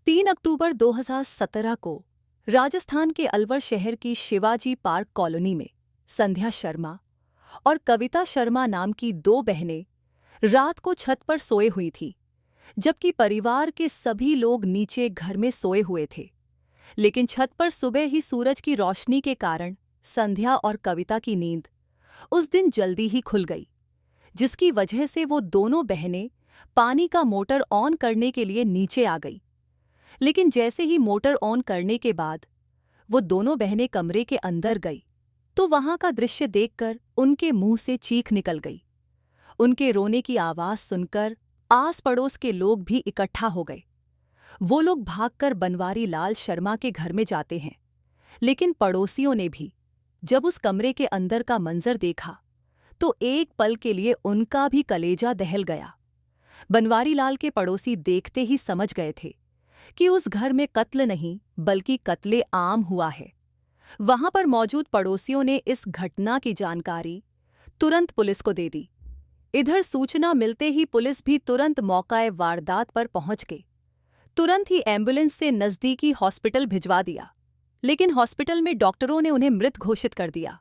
3 अक्टूबर 2017 को राजस्थान के अलवर शहर की शिवाजी पार्क कॉलोनी में संध्या शर्मा और कविता शर्मा नाम की दो बहनें रात को छत पर सोए हुई थीं, जबकि परिवार के सभी लोग नीचे घर में सोए हुए थे। लेकिन छत पर सुबह ही सूरज की रोशनी के कारण संध्या और कविता की नींद उस दिन जल्दी ही खुल गई, जिसकी वजह से वो दोनों बहनें पानी का मोटर ऑन करने के लिए नीचे आ गई। लेकिन जैसे ही मोटर ऑन करने के बाद वो दोनों बहनें कमरे के अंदर गई तो वहां का दृश्य देखकर उनके मुंह से चीख निकल गई। उनके रोने की आवाज सुनकर आस पड़ोस के लोग भी इकट्ठा हो गए। वो लोग भागकर बनवारी लाल शर्मा के घर में जाते हैं, लेकिन पड़ोसियों ने भी जब उस कमरे के अंदर का मंजर देखा तो एक पल के लिए उनका भी कलेजा दहल गया। बनवारी लाल के पड़ोसी देखते ही समझ गए थे कि उस घर में कत्ल नहीं बल्कि कत्ले आम हुआ है। वहां पर मौजूद पड़ोसियों ने इस घटना की जानकारी तुरंत पुलिस को दे दी। इधर सूचना मिलते ही पुलिस भी तुरंत मौका वारदात पर पहुंच गई। तुरंत ही एम्बुलेंस से नजदीकी हॉस्पिटल भिजवा दिया, लेकिन हॉस्पिटल में डॉक्टरों ने उन्हें मृत घोषित कर दिया।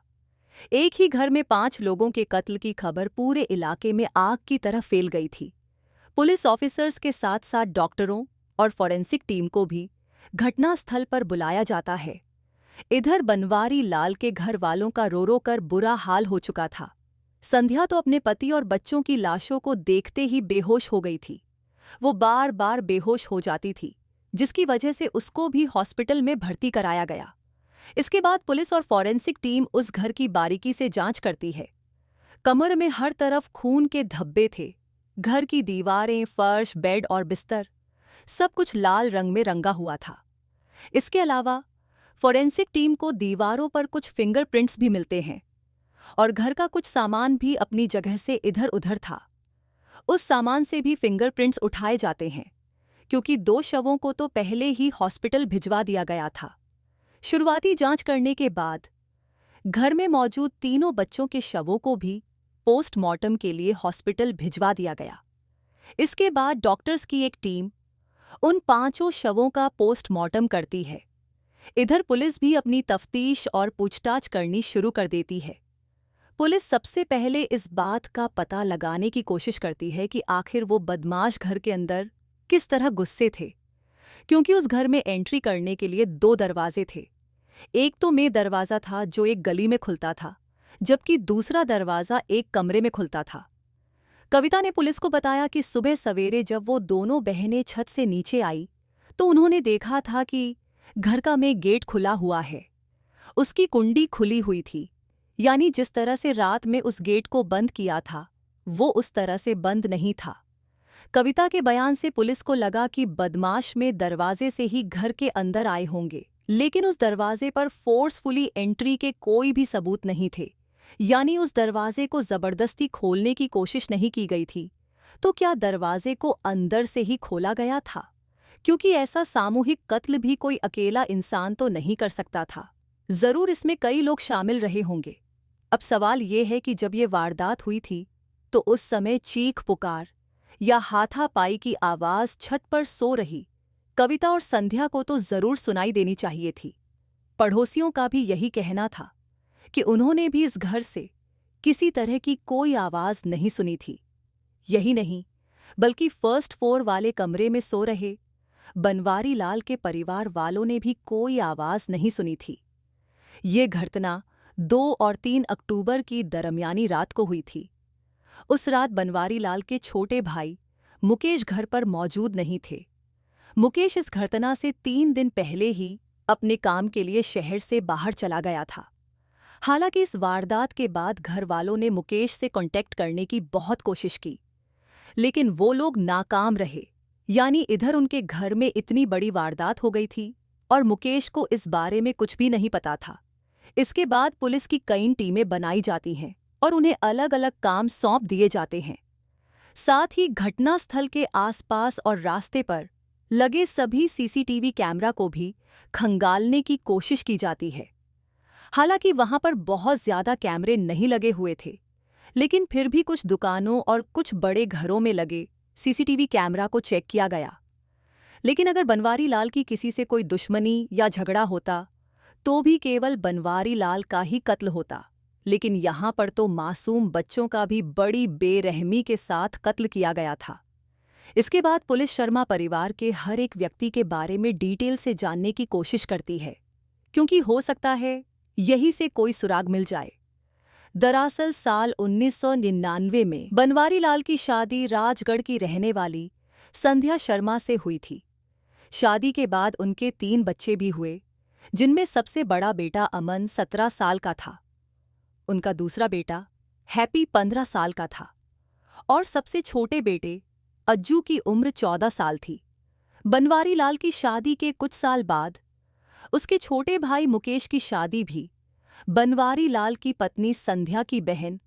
एक ही घर में 5 लोगों के कत्ल की खबर पूरे इलाके में आग की तरह फैल गई थी। पुलिस ऑफिसर्स के साथ साथ डॉक्टरों और फॉरेंसिक टीम को भी घटनास्थल पर बुलाया जाता है। इधर बनवारी लाल के घर वालों का रो रो कर बुरा हाल हो चुका था। संध्या तो अपने पति और बच्चों की लाशों को देखते ही बेहोश हो गई थी। वो बार बार बेहोश हो जाती थी, जिसकी वजह से उसको भी हॉस्पिटल में भर्ती कराया गया। इसके बाद पुलिस और फॉरेंसिक टीम उस घर की बारीकी से जांच करती है। कमर में हर तरफ खून के धब्बे थे। घर की दीवारें, फर्श, बेड और बिस्तर सब कुछ लाल रंग में रंगा हुआ था। इसके अलावा फॉरेंसिक टीम को दीवारों पर कुछ फिंगरप्रिंट्स भी मिलते हैं और घर का कुछ सामान भी अपनी जगह से इधर-उधर था। उस सामान से भी फिंगरप्रिंट्स उठाए जाते हैं, क्योंकि 2 शवों को तो पहले ही हॉस्पिटल भिजवा दिया गया था। शुरुआती जांच करने के बाद घर में मौजूद तीनों बच्चों के शवों को भी पोस्टमार्टम के लिए हॉस्पिटल भिजवा दिया गया। इसके बाद डॉक्टर्स की एक टीम उन 5 शवों का पोस्टमार्टम करती है। इधर पुलिस भी अपनी तफ्तीश और पूछताछ करनी शुरू कर देती है। पुलिस सबसे पहले इस बात का पता लगाने की कोशिश करती है कि आखिर वो बदमाश घर के अंदर किस तरह घुसे थे, क्योंकि उस घर में एंट्री करने के लिए 2 दरवाजे थे। एक तो मेन दरवाज़ा था जो एक गली में खुलता था, जबकि दूसरा दरवाज़ा एक कमरे में खुलता था। कविता ने पुलिस को बताया कि सुबह सवेरे जब वो दोनों बहनें छत से नीचे आई तो उन्होंने देखा था कि घर का मेन गेट खुला हुआ है। उसकी कुंडी खुली हुई थी, यानी जिस तरह से रात में उस गेट को बंद किया था वो उस तरह से बंद नहीं था। कविता के बयान से पुलिस को लगा कि बदमाश में दरवाजे से ही घर के अंदर आए होंगे, लेकिन उस दरवाजे पर फोर्सफुली एंट्री के कोई भी सबूत नहीं थे, यानी उस दरवाजे को जबरदस्ती खोलने की कोशिश नहीं की गई थी। तो क्या दरवाजे को अंदर से ही खोला गया था? क्योंकि ऐसा सामूहिक कत्ल भी कोई अकेला इंसान तो नहीं कर सकता था। जरूर इसमें कई लोग शामिल रहे होंगे। अब सवाल ये है कि जब ये वारदात हुई थी तो उस समय चीख पुकार या हाथापाई की आवाज छत पर सो रही कविता और संध्या को तो जरूर सुनाई देनी चाहिए थी। पड़ोसियों का भी यही कहना था कि उन्होंने भी इस घर से किसी तरह की कोई आवाज नहीं सुनी थी। यही नहीं, बल्कि फर्स्ट फ्लोर वाले कमरे में सो रहे बनवारी लाल के परिवार वालों ने भी कोई आवाज नहीं सुनी थी। ये घटना 2 और 3 अक्टूबर की दरमियानी रात को हुई थी। उस रात बनवारी लाल के छोटे भाई मुकेश घर पर मौजूद नहीं थे। मुकेश इस घटना से 3 दिन पहले ही अपने काम के लिए शहर से बाहर चला गया था। हालांकि इस वारदात के बाद घर वालों ने मुकेश से कांटेक्ट करने की बहुत कोशिश की, लेकिन वो लोग नाकाम रहे। यानी इधर उनके घर में इतनी बड़ी वारदात हो गई थी और मुकेश को इस बारे में कुछ भी नहीं पता था। इसके बाद पुलिस की कई टीमें बनाई जाती हैं और उन्हें अलग अलग काम सौंप दिए जाते हैं। साथ ही घटनास्थल के आसपास और रास्ते पर लगे सभी सीसीटीवी कैमरा को भी खंगालने की कोशिश की जाती है। हालांकि वहां पर बहुत ज्यादा कैमरे नहीं लगे हुए थे, लेकिन फिर भी कुछ दुकानों और कुछ बड़े घरों में लगे सीसीटीवी कैमरा को चेक किया गया। लेकिन अगर बनवारी लाल की किसी से कोई दुश्मनी या झगड़ा होता तो भी केवल बनवारी लाल का ही कत्ल होता। लेकिन यहाँ पर तो मासूम बच्चों का भी बड़ी बेरहमी के साथ कत्ल किया गया था। इसके बाद पुलिस शर्मा परिवार के हर एक व्यक्ति के बारे में डिटेल से जानने की कोशिश करती है, क्योंकि हो सकता है यही से कोई सुराग मिल जाए। दरअसल साल 1999 में बनवारी लाल की शादी राजगढ़ की रहने वाली संध्या शर्मा से हुई थी। शादी के बाद उनके 3 बच्चे भी हुए, जिनमें सबसे बड़ा बेटा अमन 17 साल का था, उनका दूसरा बेटा हैप्पी 15 साल का था और सबसे छोटे बेटे अज्जू की उम्र 14 साल थी। बनवारी लाल की शादी के कुछ साल बाद उसके छोटे भाई मुकेश की शादी भी बनवारी लाल की पत्नी संध्या की बहन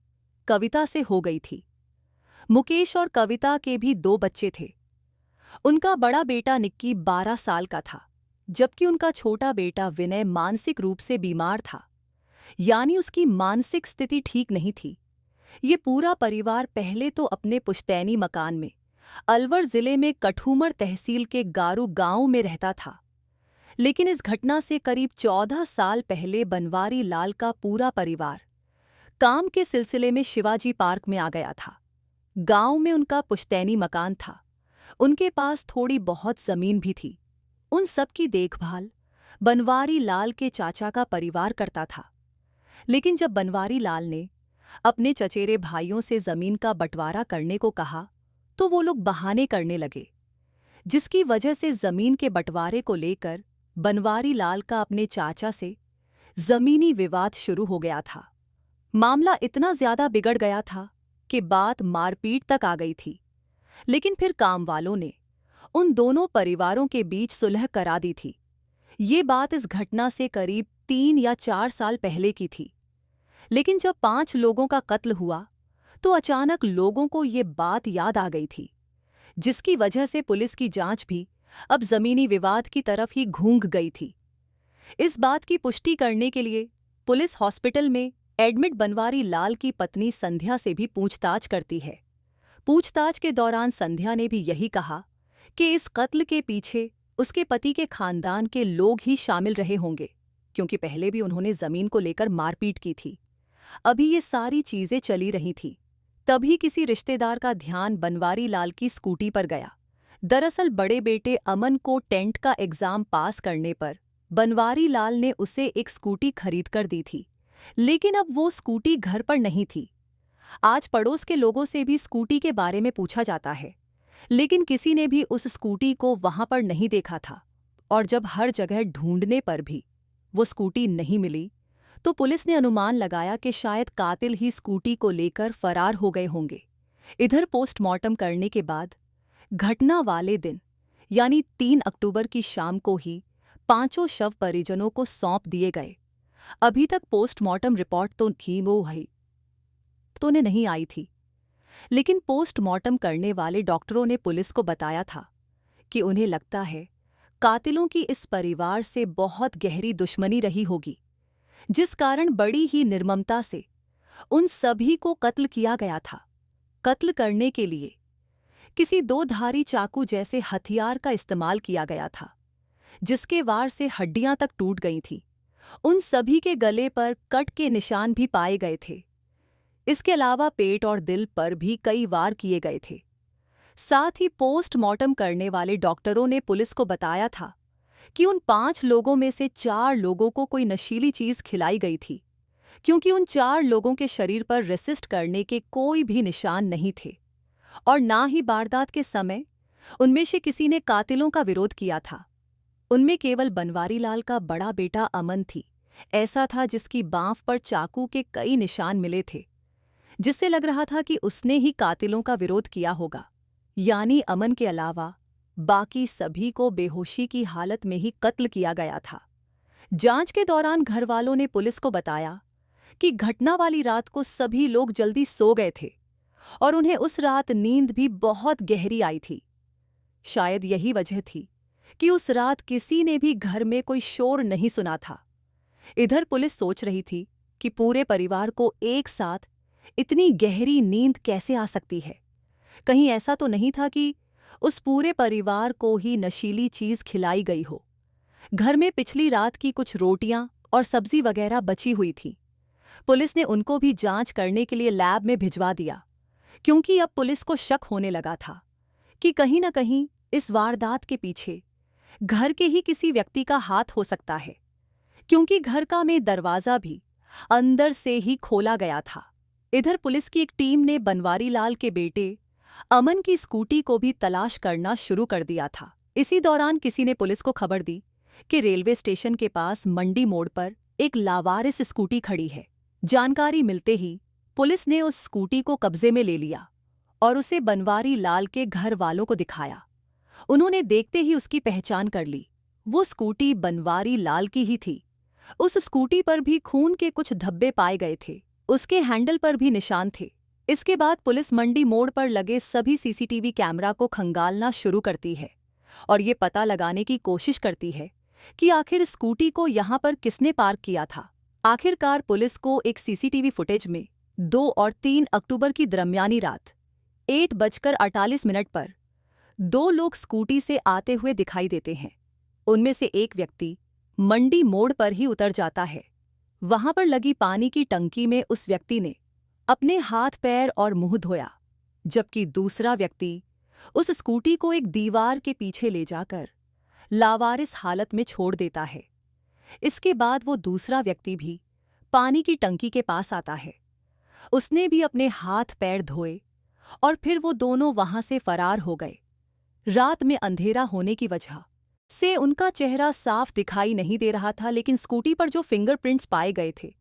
कविता से हो गई थी। मुकेश और कविता के भी 2 बच्चे थे। उनका बड़ा बेटा निक्की 12 साल का था, जबकि उनका छोटा बेटा विनय मानसिक रूप से बीमार था, यानी उसकी मानसिक स्थिति ठीक नहीं थी। ये पूरा परिवार पहले तो अपने पुश्तैनी मकान में अलवर जिले में कठूमर तहसील के गारू गांव में रहता था, लेकिन इस घटना से करीब 14 साल पहले बनवारी लाल का पूरा परिवार काम के सिलसिले में शिवाजी पार्क में आ गया था। गांव में उनका पुश्तैनी मकान था, उनके पास थोड़ी बहुत जमीन भी थी। उन सब की देखभाल बनवारी लाल के चाचा का परिवार करता था। लेकिन जब बनवारी लाल ने अपने चचेरे भाइयों से जमीन का बंटवारा करने को कहा तो वो लोग बहाने करने लगे, जिसकी वजह से जमीन के बंटवारे को लेकर बनवारी लाल का अपने चाचा से जमीनी विवाद शुरू हो गया था। मामला इतना ज्यादा बिगड़ गया था कि बात मारपीट तक आ गई थी। लेकिन फिर काम वालों ने उन दोनों परिवारों के बीच सुलह करा दी थी। ये बात इस घटना से करीब 3 या 4 साल पहले की थी। लेकिन जब 5 लोगों का कत्ल हुआ तो अचानक लोगों को ये बात याद आ गई थी, जिसकी वजह से पुलिस की जांच भी अब जमीनी विवाद की तरफ ही घूम गई थी। इस बात की पुष्टि करने के लिए पुलिस हॉस्पिटल में एडमिट बनवारी लाल की पत्नी संध्या से भी पूछताछ करती है। पूछताछ के दौरान संध्या ने भी यही कहा कि इस कत्ल के पीछे उसके पति के खानदान के लोग ही शामिल रहे होंगे, क्योंकि पहले भी उन्होंने जमीन को लेकर मारपीट की थी। अभी ये सारी चीजें चली रही थी, तभी किसी रिश्तेदार का ध्यान बनवारी लाल की स्कूटी पर गया। दरअसल बड़े बेटे अमन को टेंट का एग्जाम पास करने पर बनवारी लाल ने उसे एक स्कूटी खरीद कर दी थी, लेकिन अब वो स्कूटी घर पर नहीं थी। आज पड़ोस के लोगों से भी स्कूटी के बारे में पूछा जाता है, लेकिन किसी ने भी उस स्कूटी को वहां पर नहीं देखा था। और जब हर जगह ढूंढने पर भी वो स्कूटी नहीं मिली तो पुलिस ने अनुमान लगाया कि शायद कातिल ही स्कूटी को लेकर फरार हो गए होंगे। इधर पोस्टमार्टम करने के बाद घटना वाले दिन यानी 3 अक्टूबर की शाम को ही 5 शव परिजनों को सौंप दिए गए। अभी तक पोस्टमार्टम रिपोर्ट तो थी वो है तो ने नहीं आई थी, लेकिन पोस्टमार्टम करने वाले डॉक्टरों ने पुलिस को बताया था कि उन्हें लगता है कातिलों की इस परिवार से बहुत गहरी दुश्मनी रही होगी, जिस कारण बड़ी ही निर्ममता से उन सभी को कत्ल किया गया था। कत्ल करने के लिए किसी 2-धारी चाकू जैसे हथियार का इस्तेमाल किया गया था, जिसके वार से हड्डियां तक टूट गई थीं। उन सभी के गले पर कट के निशान भी पाए गए थे। इसके अलावा पेट और दिल पर भी कई वार किए गए थे। साथ ही पोस्टमार्टम करने वाले डॉक्टरों ने पुलिस को बताया था कि उन 5 लोगों में से 4 लोगों को कोई नशीली चीज खिलाई गई थी, क्योंकि उन 4 लोगों के शरीर पर रेसिस्ट करने के कोई भी निशान नहीं थे और ना ही वारदात के समय उनमें से किसी ने कातिलों का विरोध किया था। उनमें केवल बनवारी लाल का बड़ा बेटा अमन थी ऐसा था जिसकी बांह पर चाकू के कई निशान मिले थे, जिससे लग रहा था कि उसने ही कातिलों का विरोध किया होगा। यानी अमन के अलावा बाकी सभी को बेहोशी की हालत में ही कत्ल किया गया था। जांच के दौरान घरवालों ने पुलिस को बताया कि घटना वाली रात को सभी लोग जल्दी सो गए थे और उन्हें उस रात नींद भी बहुत गहरी आई थी। शायद यही वजह थी कि उस रात किसी ने भी घर में कोई शोर नहीं सुना था। इधर पुलिस सोच रही थी कि पूरे परिवार को एक साथ इतनी गहरी नींद कैसे आ सकती है। कहीं ऐसा तो नहीं था कि उस पूरे परिवार को ही नशीली चीज खिलाई गई हो। घर में पिछली रात की कुछ रोटियां और सब्जी वगैरह बची हुई थी। पुलिस ने उनको भी जांच करने के लिए लैब में भिजवा दिया, क्योंकि अब पुलिस को शक होने लगा था कि कहीं न कहीं इस वारदात के पीछे घर के ही किसी व्यक्ति का हाथ हो सकता है, क्योंकि घर का में दरवाजा भी अंदर से ही खोला गया था। इधर पुलिस की एक टीम ने बनवारी लाल के बेटे अमन की स्कूटी को भी तलाश करना शुरू कर दिया था। इसी दौरान किसी ने पुलिस को खबर दी कि रेलवे स्टेशन के पास मंडी मोड़ पर एक लावारिस स्कूटी खड़ी है। जानकारी मिलते ही पुलिस ने उस स्कूटी को कब्जे में ले लिया और उसे बनवारी लाल के घर वालों को दिखाया। उन्होंने देखते ही उसकी पहचान कर ली। वो स्कूटी बनवारी लाल की ही थी। उस स्कूटी पर भी खून के कुछ धब्बे पाए गए थे। उसके हैंडल पर भी निशान थे। इसके बाद पुलिस मंडी मोड़ पर लगे सभी सीसीटीवी कैमरा को खंगालना शुरू करती है और ये पता लगाने की कोशिश करती है कि आखिर स्कूटी को यहाँ पर किसने पार्क किया था। आखिरकार पुलिस को एक सीसीटीवी फुटेज में 2 और 3 अक्टूबर की दरमियानी रात 8:48 पर 2 लोग स्कूटी से आते हुए दिखाई देते हैं। उनमें से एक व्यक्ति मंडी मोड़ पर ही उतर जाता है। वहां पर लगी पानी की टंकी में उस व्यक्ति ने अपने हाथ पैर और मुंह धोया, जबकि दूसरा व्यक्ति उस स्कूटी को एक दीवार के पीछे ले जाकर लावारिस हालत में छोड़ देता है। इसके बाद वो दूसरा व्यक्ति भी पानी की टंकी के पास आता है। उसने भी अपने हाथ पैर धोए और फिर वो दोनों वहां से फरार हो गए। रात में अंधेरा होने की वजह से उनका चेहरा साफ दिखाई नहीं दे रहा था, लेकिन स्कूटी पर जो फिंगरप्रिंट्स पाए गए थे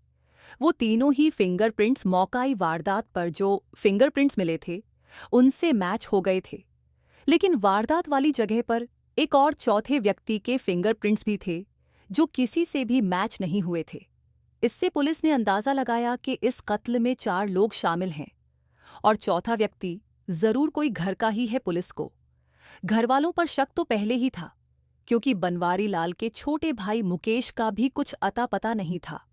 वो तीनों ही फिंगरप्रिंट्स मौकाई वारदात पर जो फिंगरप्रिंट्स मिले थे उनसे मैच हो गए थे। लेकिन वारदात वाली जगह पर एक और चौथे व्यक्ति के फिंगरप्रिंट्स भी थे जो किसी से भी मैच नहीं हुए थे। इससे पुलिस ने अंदाजा लगाया कि इस कत्ल में 4 लोग शामिल हैं और चौथा व्यक्ति जरूर कोई घर का ही है। पुलिस को घरवालों पर शक तो पहले ही था, क्योंकि बनवारी लाल के छोटे भाई मुकेश का भी कुछ अता पता नहीं था।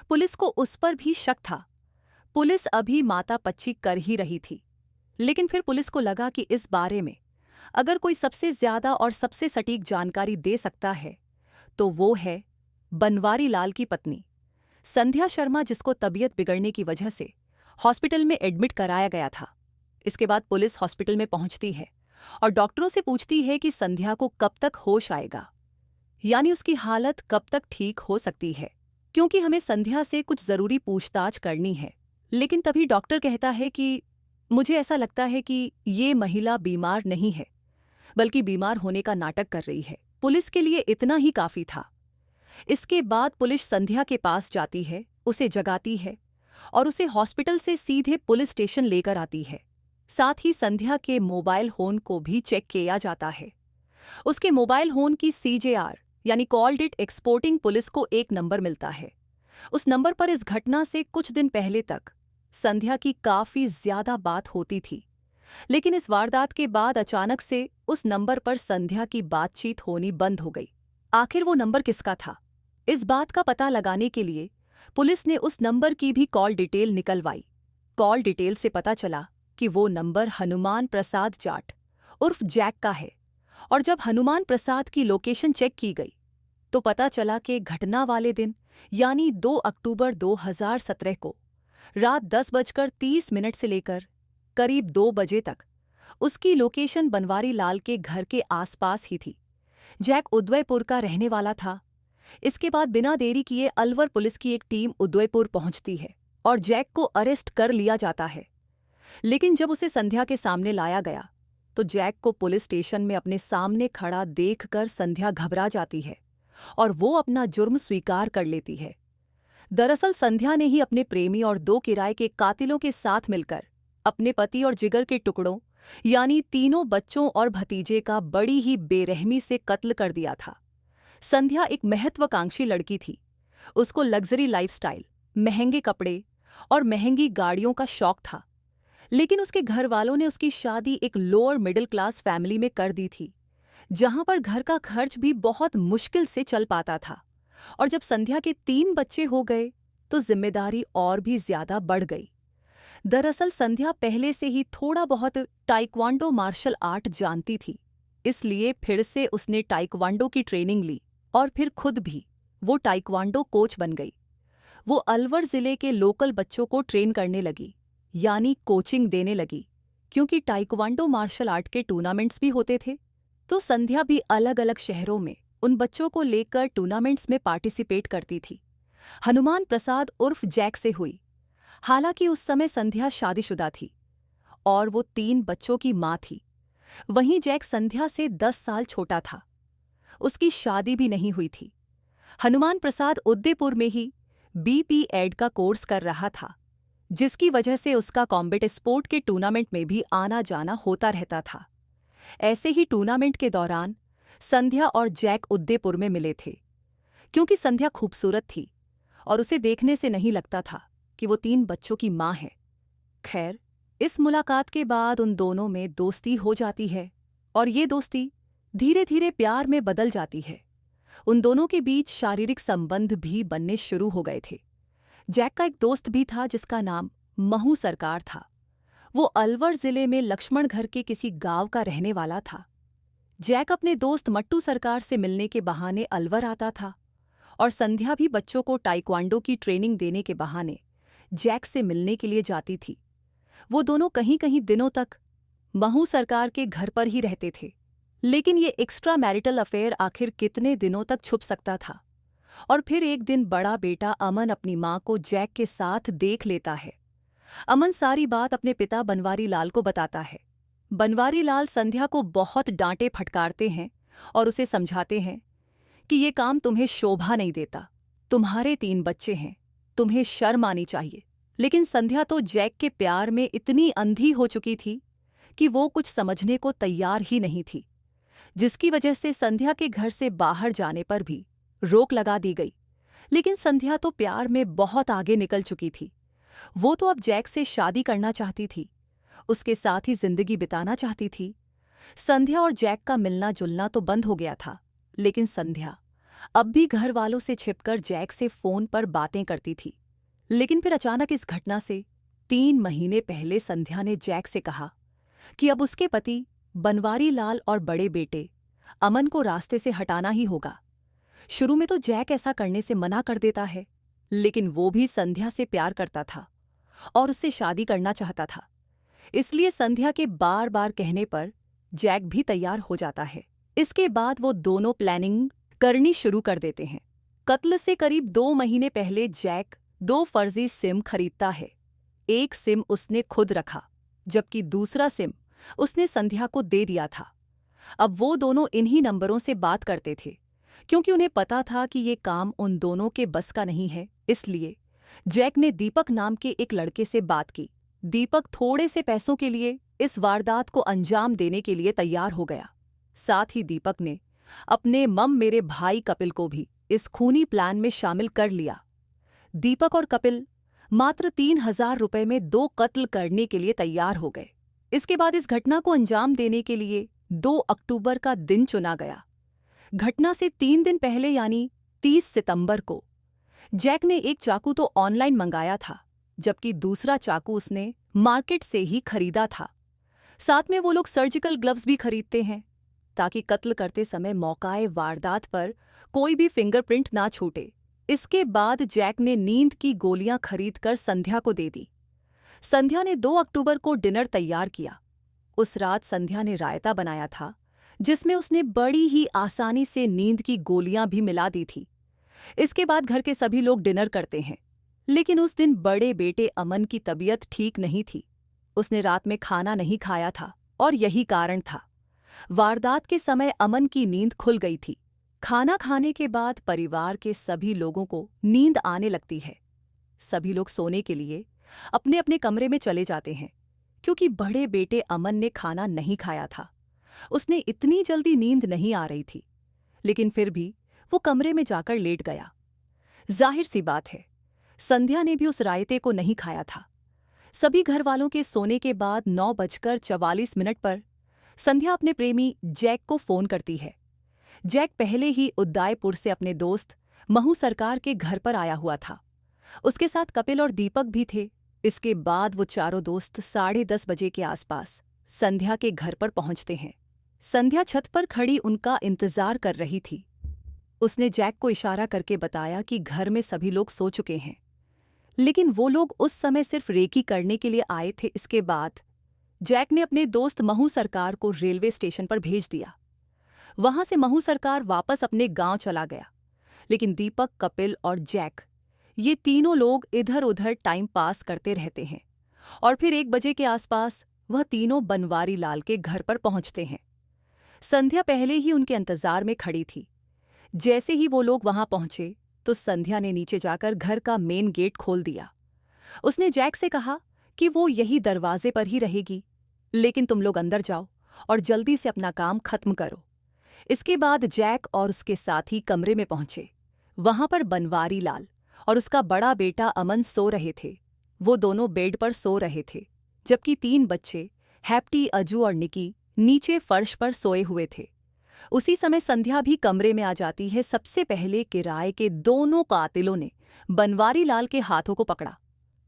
पुलिस को उस पर भी शक था। पुलिस अभी मातापच्ची कर ही रही थी, लेकिन फिर पुलिस को लगा कि इस बारे में अगर कोई सबसे ज्यादा और सबसे सटीक जानकारी दे सकता है तो वो है बनवारी लाल की पत्नी संध्या शर्मा, जिसको तबीयत बिगड़ने की वजह से हॉस्पिटल में एडमिट कराया गया था। इसके बाद पुलिस हॉस्पिटल में पहुंचती है और डॉक्टरों से पूछती है कि संध्या को कब तक होश आएगा, यानी उसकी हालत कब तक ठीक हो सकती है, क्योंकि हमें संध्या से कुछ जरूरी पूछताछ करनी है। लेकिन तभी डॉक्टर कहता है कि मुझे ऐसा लगता है कि ये महिला बीमार नहीं है, बल्कि बीमार होने का नाटक कर रही है। पुलिस के लिए इतना ही काफी था। इसके बाद पुलिस संध्या के पास जाती है, उसे जगाती है और उसे हॉस्पिटल से सीधे पुलिस स्टेशन लेकर आती है। साथ ही संध्या के मोबाइल फोन को भी चेक किया जाता है। उसके मोबाइल फोन की CJR यानी कॉल्ड इट एक्सपोर्टिंग पुलिस को एक नंबर मिलता है। उस नंबर पर इस घटना से कुछ दिन पहले तक संध्या की काफी ज्यादा बात होती थी, लेकिन इस वारदात के बाद अचानक से उस नंबर पर संध्या की बातचीत होनी बंद हो गई। आखिर वो नंबर किसका था? इस बात का पता लगाने के लिए पुलिस ने उस नंबर की भी कॉल डिटेल निकलवाई। कॉल डिटेल से पता चला कि वो नंबर हनुमान प्रसाद जाट उर्फ जैक का है, और जब हनुमान प्रसाद की लोकेशन चेक की गई तो पता चला कि घटना वाले दिन यानी 2 अक्टूबर 2017 को रात 10:30 से लेकर करीब 2 बजे तक उसकी लोकेशन बनवारी लाल के घर के आसपास ही थी। जैक उदयपुर का रहने वाला था। इसके बाद बिना देरी किए अलवर पुलिस की एक टीम उदयपुर पहुंचती है और जैक को अरेस्ट कर लिया जाता है। लेकिन जब उसे संध्या के सामने लाया गया तो जैक को पुलिस स्टेशन में अपने सामने खड़ा देखकर संध्या घबरा जाती है और वो अपना जुर्म स्वीकार कर लेती है। दरअसल संध्या ने ही अपने प्रेमी और 2 किराए के कातिलों के साथ मिलकर अपने पति और जिगर के टुकड़ों यानी 3 बच्चों और भतीजे का बड़ी ही बेरहमी से कत्ल कर दिया था। संध्या एक महत्वाकांक्षी लड़की थी। उसको लग्जरी लाइफस्टाइल, महंगे कपड़े और महंगी गाड़ियों का शौक था, लेकिन उसके घर वालों ने उसकी शादी एक लोअर मिडिल क्लास फैमिली में कर दी थी, जहां पर घर का खर्च भी बहुत मुश्किल से चल पाता था। और जब संध्या के 3 बच्चे हो गए तो जिम्मेदारी और भी ज्यादा बढ़ गई। दरअसल संध्या पहले से ही थोड़ा बहुत टाइक्वांडो मार्शल आर्ट जानती थी, इसलिए फिर से उसने टाइक्वांडो की ट्रेनिंग ली और फिर खुद भी वो टाइक्वांडो कोच बन गई। वो अलवर जिले के लोकल बच्चों को ट्रेन करने लगी, यानी कोचिंग देने लगी, क्योंकि टाइक्वांडो मार्शल आर्ट के टूर्नामेंट्स भी होते थे। तो संध्या भी अलग अलग शहरों में उन बच्चों को लेकर टूर्नामेंट्स में पार्टिसिपेट करती थी। हनुमान प्रसाद उर्फ जैक से हुई। हालांकि उस समय संध्या शादीशुदा थी और वो 3 बच्चों की मां थी। वहीं जैक संध्या से 10 साल छोटा था। उसकी शादी भी नहीं हुई थी। हनुमान प्रसाद उदयपुर में ही बीपी एड का कोर्स कर रहा था, जिसकी वजह से उसका कॉम्बैट स्पोर्ट के टूर्नामेंट में भी आना जाना होता रहता था। ऐसे ही टूर्नामेंट के दौरान संध्या और जैक उदयपुर में मिले थे। क्योंकि संध्या खूबसूरत थी और उसे देखने से नहीं लगता था कि वो 3 बच्चों की मां है। खैर, इस मुलाकात के बाद उन दोनों में दोस्ती हो जाती है और ये दोस्ती धीरे धीरे प्यार में बदल जाती है। उन दोनों के बीच शारीरिक संबंध भी बनने शुरू हो गए थे। जैक का एक दोस्त भी था जिसका नाम महू सरकार था। वो अलवर जिले में लक्ष्मण घर के किसी गांव का रहने वाला था। जैक अपने दोस्त मट्टू सरकार से मिलने के बहाने अलवर आता था और संध्या भी बच्चों को टाइक्वांडो की ट्रेनिंग देने के बहाने जैक से मिलने के लिए जाती थी। वो दोनों कहीं कहीं दिनों तक महू सरकार के घर पर ही रहते थे। लेकिन ये एक्स्ट्रा मैरिटल अफेयर आखिर कितने दिनों तक छुप सकता था। और फिर एक दिन बड़ा बेटा अमन अपनी मां को जैक के साथ देख लेता है। अमन सारी बात अपने पिता बनवारी लाल को बताता है। बनवारी लाल संध्या को बहुत डांटे फटकारते हैं और उसे समझाते हैं कि ये काम तुम्हें शोभा नहीं देता। तुम्हारे 3 बच्चे हैं, तुम्हें शर्म आनी चाहिए। लेकिन संध्या तो जैक के प्यार में इतनी अंधी हो चुकी थी कि वो कुछ समझने को तैयार ही नहीं थी, जिसकी वजह से संध्या के घर से बाहर जाने पर भी रोक लगा दी गई। लेकिन संध्या तो प्यार में बहुत आगे निकल चुकी थी। वो तो अब जैक से शादी करना चाहती थी, उसके साथ ही जिंदगी बिताना चाहती थी। संध्या और जैक का मिलना जुलना तो बंद हो गया था, लेकिन संध्या अब भी घर वालों से छिपकर जैक से फोन पर बातें करती थी। लेकिन फिर अचानक इस घटना से 3 महीने पहले संध्या ने जैक से कहा कि अब उसके पति बनवारी लाल और बड़े बेटे अमन को रास्ते से हटाना ही होगा। शुरू में तो जैक ऐसा करने से मना कर देता है, लेकिन वो भी संध्या से प्यार करता था और उससे शादी करना चाहता था। इसलिए संध्या के बार बार कहने पर जैक भी तैयार हो जाता है। इसके बाद वो दोनों प्लानिंग करनी शुरू कर देते हैं। कत्ल से करीब 2 महीने पहले जैक 2 फर्जी सिम खरीदता है। एक सिम उसने खुद रखा, जबकि दूसरा सिम उसने संध्या को दे दिया था। अब वो दोनों इन्हीं नंबरों से बात करते थे, क्योंकि उन्हें पता था कि ये काम उन दोनों के बस का नहीं है। इसलिए जैक ने दीपक नाम के एक लड़के से बात की। दीपक थोड़े से पैसों के लिए इस वारदात को अंजाम देने के लिए तैयार हो गया। साथ ही दीपक ने अपने मेरे भाई कपिल को भी इस खूनी प्लान में शामिल कर लिया। दीपक और कपिल मात्र 3,000 रुपए में 2 कत्ल करने के लिए तैयार हो गए। इसके बाद इस घटना को अंजाम देने के लिए 2 अक्टूबर का दिन चुना गया। घटना से 3 दिन पहले यानी 30 सितंबर को जैक ने एक चाकू तो ऑनलाइन मंगाया था, जबकि दूसरा चाकू उसने मार्केट से ही खरीदा था। साथ में वो लोग सर्जिकल ग्लव्स भी खरीदते हैं, ताकि कत्ल करते समय मौकाए वारदात पर कोई भी फिंगरप्रिंट ना छूटे। इसके बाद जैक ने नींद की गोलियां खरीदकर संध्या को दे दी। संध्या ने 2 अक्टूबर को डिनर तैयार किया। उस रात संध्या ने रायता बनाया था, जिसमें उसने बड़ी ही आसानी से नींद की गोलियां भी मिला दी थी। इसके बाद घर के सभी लोग डिनर करते हैं, लेकिन उस दिन बड़े बेटे अमन की तबीयत ठीक नहीं थी। उसने रात में खाना नहीं खाया था और यही कारण था। वारदात के समय अमन की नींद खुल गई थी। खाना खाने के बाद परिवार के सभी लोगों को नींद आने लगती है। सभी लोग सोने के लिए अपने अपने कमरे में चले जाते हैं, क्योंकि बड़े बेटे अमन ने खाना नहीं खाया था। उसने इतनी जल्दी नींद नहीं आ रही थी, लेकिन फिर भी वो कमरे में जाकर लेट गया। जाहिर सी बात है, संध्या ने भी उस रायते को नहीं खाया था। सभी घर वालों के सोने के बाद 9:44 पर संध्या अपने प्रेमी जैक को फोन करती है। जैक पहले ही उदयपुर से अपने दोस्त महू सरकार के घर पर आया हुआ था। उसके साथ कपिल और दीपक भी थे। इसके बाद वो चारों दोस्त 10:30 बजे के आसपास संध्या के घर पर पहुंचते हैं। संध्या छत पर खड़ी उनका इंतजार कर रही थी। उसने जैक को इशारा करके बताया कि घर में सभी लोग सो चुके हैं, लेकिन वो लोग उस समय सिर्फ रेकी करने के लिए आए थे। इसके बाद जैक ने अपने दोस्त महू सरकार को रेलवे स्टेशन पर भेज दिया। वहां से महू सरकार वापस अपने गांव चला गया, लेकिन दीपक, कपिल और जैक ये तीनों लोग इधर उधर टाइम पास करते रहते हैं और फिर 1 बजे के आसपास वह तीनों बनवारी लाल के घर पर पहुंचते हैं। संध्या पहले ही उनके इंतजार में खड़ी थी। जैसे ही वो लोग वहां पहुंचे तो संध्या ने नीचे जाकर घर का मेन गेट खोल दिया। उसने जैक से कहा कि वो यही दरवाजे पर ही रहेगी, लेकिन तुम लोग अंदर जाओ और जल्दी से अपना काम खत्म करो। इसके बाद जैक और उसके साथी कमरे में पहुंचे। वहां पर बनवारी लाल और उसका बड़ा बेटा अमन सो रहे थे। वो दोनों बेड पर सो रहे थे, जबकि 3 बच्चे हैप्टी, अजू और निकी नीचे फर्श पर सोए हुए थे। उसी समय संध्या भी कमरे में आ जाती है। सबसे पहले किराए के दोनों कातिलों ने बनवारी लाल के हाथों को पकड़ा।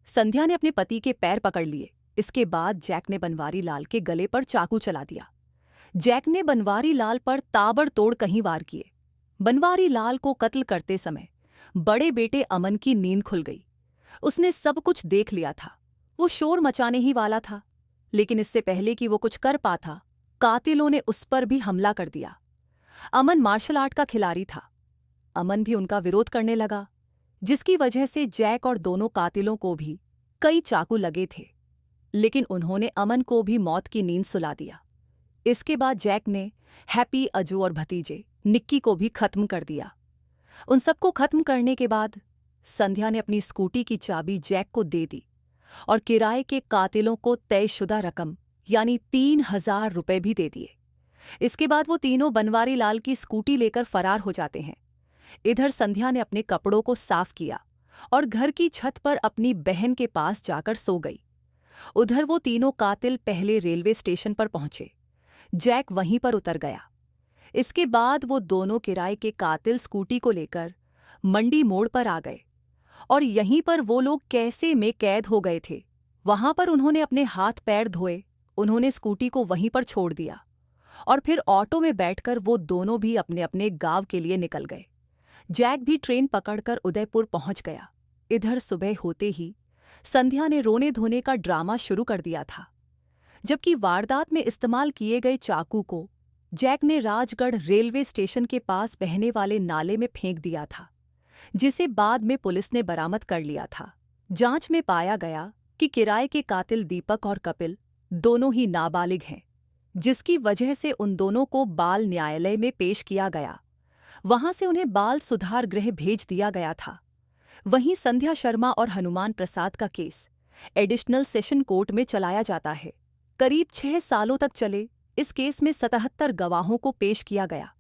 संध्या ने अपने पति के पैर पकड़ लिए। इसके बाद जैक ने बनवारी लाल के गले पर चाकू चला दिया। जैक ने बनवारी लाल पर ताबड़तोड़ कई वार किए। बनवारी लाल को कत्ल करते समय बड़े बेटे अमन की नींद खुल गई। उसने सब कुछ देख लिया था। वो शोर मचाने ही वाला था, लेकिन इससे पहले कि वो कुछ कर पाता, कातिलों ने उस पर भी हमला कर दिया। अमन मार्शल आर्ट का खिलाड़ी था। अमन भी उनका विरोध करने लगा, जिसकी वजह से जैक और दोनों कातिलों को भी कई चाकू लगे थे, लेकिन उन्होंने अमन को भी मौत की नींद सुला दिया। इसके बाद जैक ने हैप्पी, अजू और भतीजे निक्की को भी खत्म कर दिया। उन सबको खत्म करने के बाद संध्या ने अपनी स्कूटी की चाबी जैक को दे दी और किराए के कातिलों को तयशुदा रकम यानी 3,000 रुपए भी दे दिए। इसके बाद वो तीनों बनवारी लाल की स्कूटी लेकर फरार हो जाते हैं। इधर संध्या ने अपने कपड़ों को साफ किया और घर की छत पर अपनी बहन के पास जाकर सो गई। उधर वो तीनों कातिल पहले रेलवे स्टेशन पर पहुंचे। जैक वहीं पर उतर गया। इसके बाद वो दोनों किराए के कातिल स्कूटी को लेकर मंडी मोड़ पर आ गए और यहीं पर वो लोग कैसे में कैद हो गए थे। वहां पर उन्होंने अपने हाथ पैर धोए। उन्होंने स्कूटी को वहीं पर छोड़ दिया और फिर ऑटो में बैठकर वो दोनों भी अपने अपने गांव के लिए निकल गए। जैक भी ट्रेन पकड़कर उदयपुर पहुंच गया। इधर सुबह होते ही संध्या ने रोने धोने का ड्रामा शुरू कर दिया था, जबकि वारदात में इस्तेमाल किए गए चाकू को जैक ने राजगढ़ रेलवे स्टेशन के पास बहने वाले नाले में फेंक दिया था, जिसे बाद में पुलिस ने बरामद कर लिया था। जांच में पाया गया कि किराए के कातिल दीपक और कपिल दोनों ही नाबालिग हैं, जिसकी वजह से उन दोनों को बाल न्यायालय में पेश किया गया। वहां से उन्हें बाल सुधार गृह भेज दिया गया था। वहीं संध्या शर्मा और हनुमान प्रसाद का केस एडिशनल सेशन कोर्ट में चलाया जाता है। करीब 6 सालों तक चले इस केस में 77 गवाहों को पेश किया गया।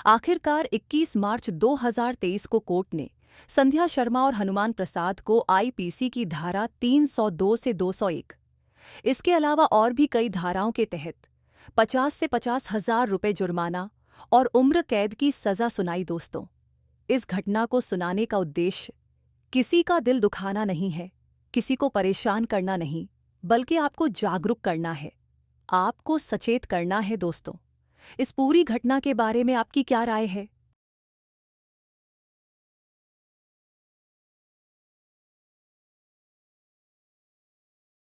आखिरकार 21 मार्च 2023 को कोर्ट ने संध्या शर्मा और हनुमान प्रसाद को आईपीसी की धारा 302 से 201, इसके अलावा और भी कई धाराओं के तहत 50 से 50,000 रुपये जुर्माना और उम्र कैद की सजा सुनाई। दोस्तों, इस घटना को सुनाने का उद्देश्य किसी का दिल दुखाना नहीं है, किसी को परेशान करना नहीं, बल्कि आपको जागरूक करना है, आपको सचेत करना है। दोस्तों, इस पूरी घटना के बारे में आपकी क्या राय है?